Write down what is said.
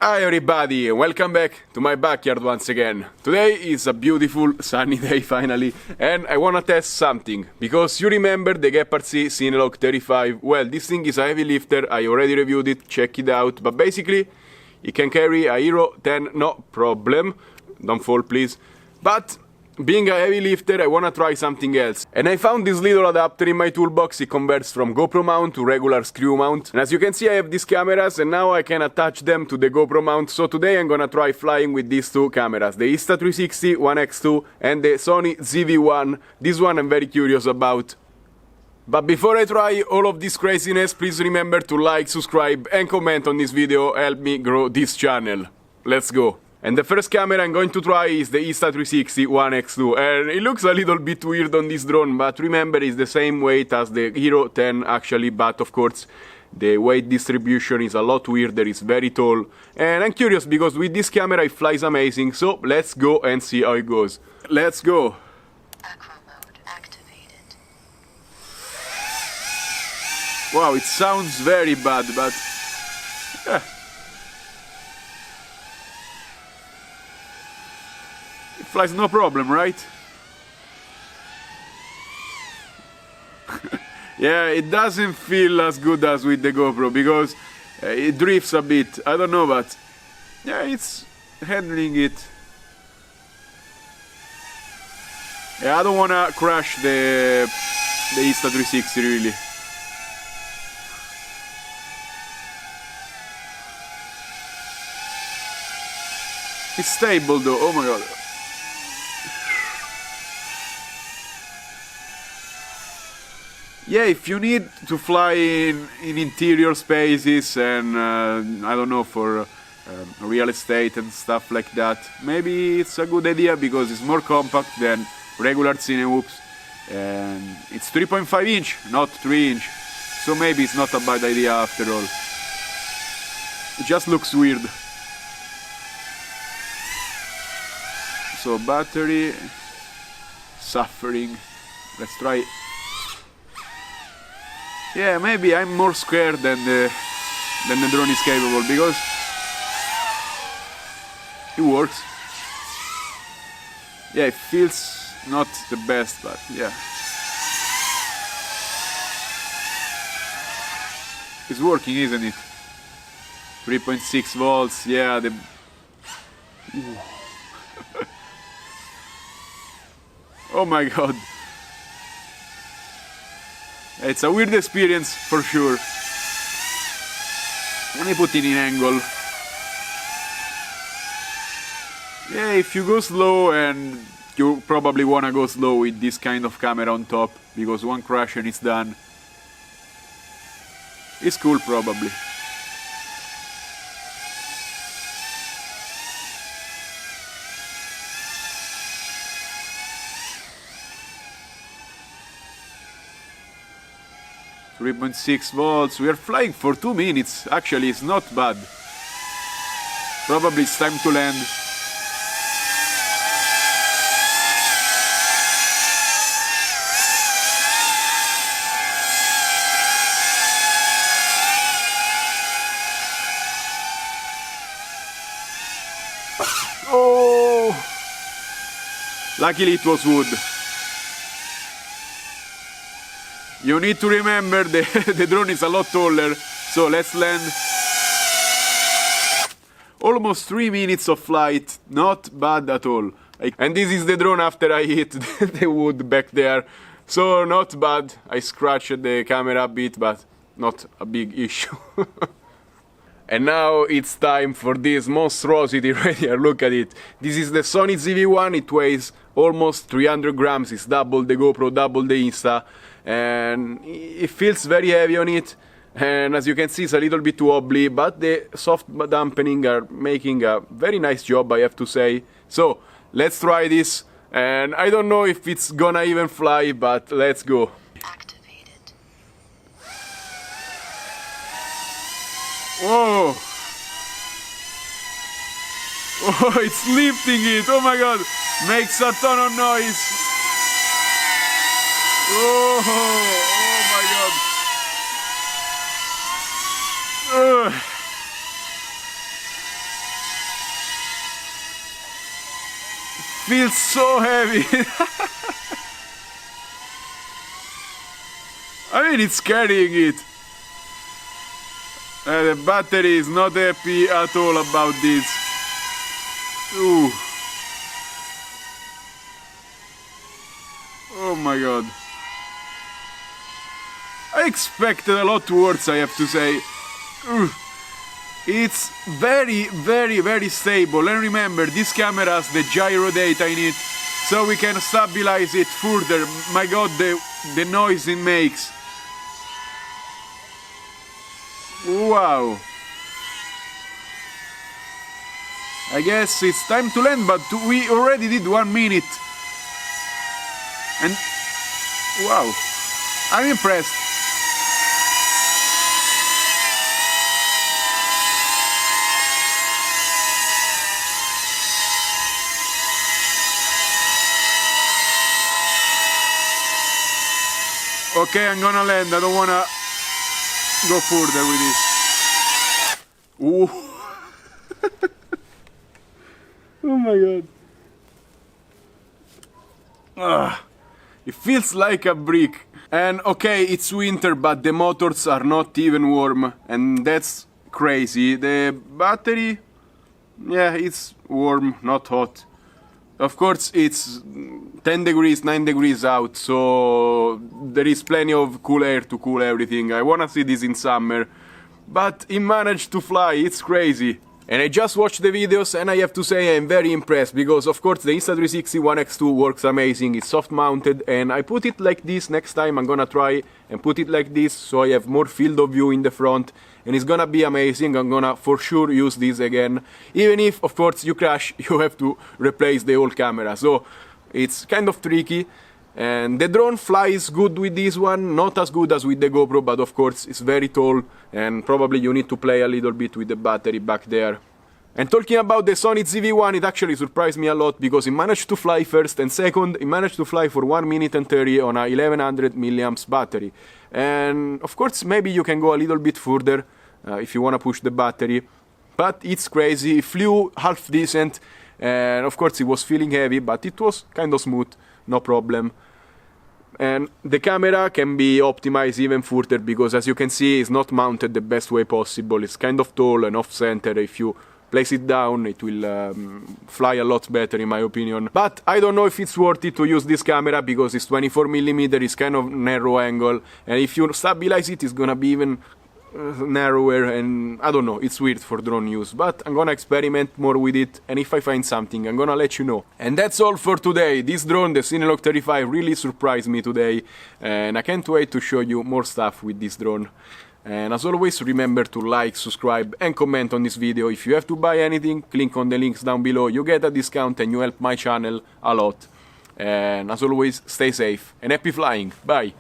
Hi everybody, welcome back to my backyard once again. Today is a beautiful sunny day finally, and I wanna test something, because you remember the GEPRC Cinelog35. Well, this thing is a heavy lifter, I already reviewed it, check it out, but basically it can carry a Hero 10, no problem, don't fall please, but being a heavy lifter, I wanna try something else. And I found this little adapter in my toolbox. It converts from GoPro mount to regular screw mount. And as you can see, I have these cameras and now I can attach them to the GoPro mount. So today I'm gonna try flying with these two cameras, the Insta360 One X2 and the Sony ZV-1. This one I'm very curious about. But before I try all of this craziness, please remember to like, subscribe and comment on this video. Help me grow this channel. Let's go. And the first camera I'm going to try is the Insta360 One X2, and it looks a little bit weird on this drone, but remember it's the same weight as the Hero 10 actually, but of course the weight distribution is a lot weirder, it's very tall, and I'm curious because with this camera it flies amazing, so let's go and see how it goes. Let's go! Aqua mode activated. Wow, it sounds very bad, but yeah. Flies no problem, right? Yeah, it doesn't feel as good as with the GoPro because it drifts a bit. I don't know, but yeah, it's handling it. Yeah, I don't wanna crash the Insta360 really. It's stable though. Oh my god. Yeah, if you need to fly in interior spaces and I don't know, for real estate and stuff like that, maybe it's a good idea because it's more compact than regular CINE whoops, and it's 3.5 inch, not 3 inch, so maybe it's not a bad idea after all. It just looks weird. So battery suffering. Let's try. Yeah, maybe I'm more scared than the drone is capable, because it works. Yeah, it feels not the best, but yeah. It's working, isn't it? 3.6 volts, yeah, the... Oh my god. It's a weird experience for sure. Let me put it in angle. Yeah, if you go slow, and you probably wanna go slow with this kind of camera on top, because one crash and it's done. It's cool probably. .6 volts, we are flying for 2 minutes, actually it's not bad. Probably it's time to land. Oh! Luckily it was wood. You need to remember the drone is a lot taller, so let's land. Almost 3 minutes of flight, not bad at all. And this is the drone after I hit the wood back there, so not bad. I scratched the camera a bit, but not a big issue. And now it's time for this monstrosity right here, look at it. This is the Sony ZV-1, it weighs almost 300 grams, it's double the GoPro, double the Insta, and it feels very heavy on it, and as you can see it's a little bit wobbly, but the soft dampening are making a very nice job, I have to say. So, let's try this, and I don't know if it's gonna even fly, but let's go. Whoa! Oh, it's lifting it! Oh my god! Makes a ton of noise! Oh, oh my god! feels so heavy. I mean, it's carrying it. The battery is not happy at all about this. Ooh. Oh my god. I expected a lot worse, I have to say. Ooh. It's very stable, and remember, this camera has the gyro data in it, so we can stabilize it further. My god, the noise it makes. Wow. I guess it's time to land, but we already did 1 minute. And wow, I'm impressed. Okay, I'm gonna land. I don't wanna go further with this. Ooh. Oh my god. Ah, it feels like a brick. And okay, it's winter, but the motors are not even warm, and that's crazy. The battery, yeah, it's warm, not hot. Of course, it's 10 degrees, 9 degrees out, so there is plenty of cool air to cool everything. I wanna see this in summer, but it managed to fly, it's crazy. And I just watched the videos, and I have to say I'm very impressed, because of course the Insta360 One X2 works amazing, it's soft mounted, and I put it like this. Next time I'm gonna try and put it like this, so I have more field of view in the front, and it's gonna be amazing. I'm gonna for sure use this again, even if of course you crash, you have to replace the whole camera, so it's kind of tricky. And the drone flies good with this one, not as good as with the GoPro, but of course it's very tall, and probably you need to play a little bit with the battery back there. And talking about the Sony ZV-1, it actually surprised me a lot, because it managed to fly first, and second, it managed to fly for 1 minute and 30 on a 1100 mAh battery. And of course maybe you can go a little bit further if you want to push the battery, but it's crazy. It flew half decent, and of course it was feeling heavy, but it was kind of smooth, no problem. And the camera can be optimized even further, because as you can see, it's not mounted the best way possible. It's kind of tall and off center. If you place it down, it will fly a lot better in my opinion. But I don't know if it's worth it to use this camera, because it's 24mm, it's kind of narrow angle, and if you stabilize it, it's gonna be even narrower, and I don't know, it's weird for drone use. But I'm gonna experiment more with it, and if I find something, I'm gonna let you know. And that's all for today. This drone, the Cinelog35, really surprised me today, and I can't wait to show you more stuff with this drone. And as always, remember to like, subscribe and comment on this video. If you have to buy anything, click on the links down below. You get a discount and you help my channel a lot. And as always, stay safe and happy flying. Bye!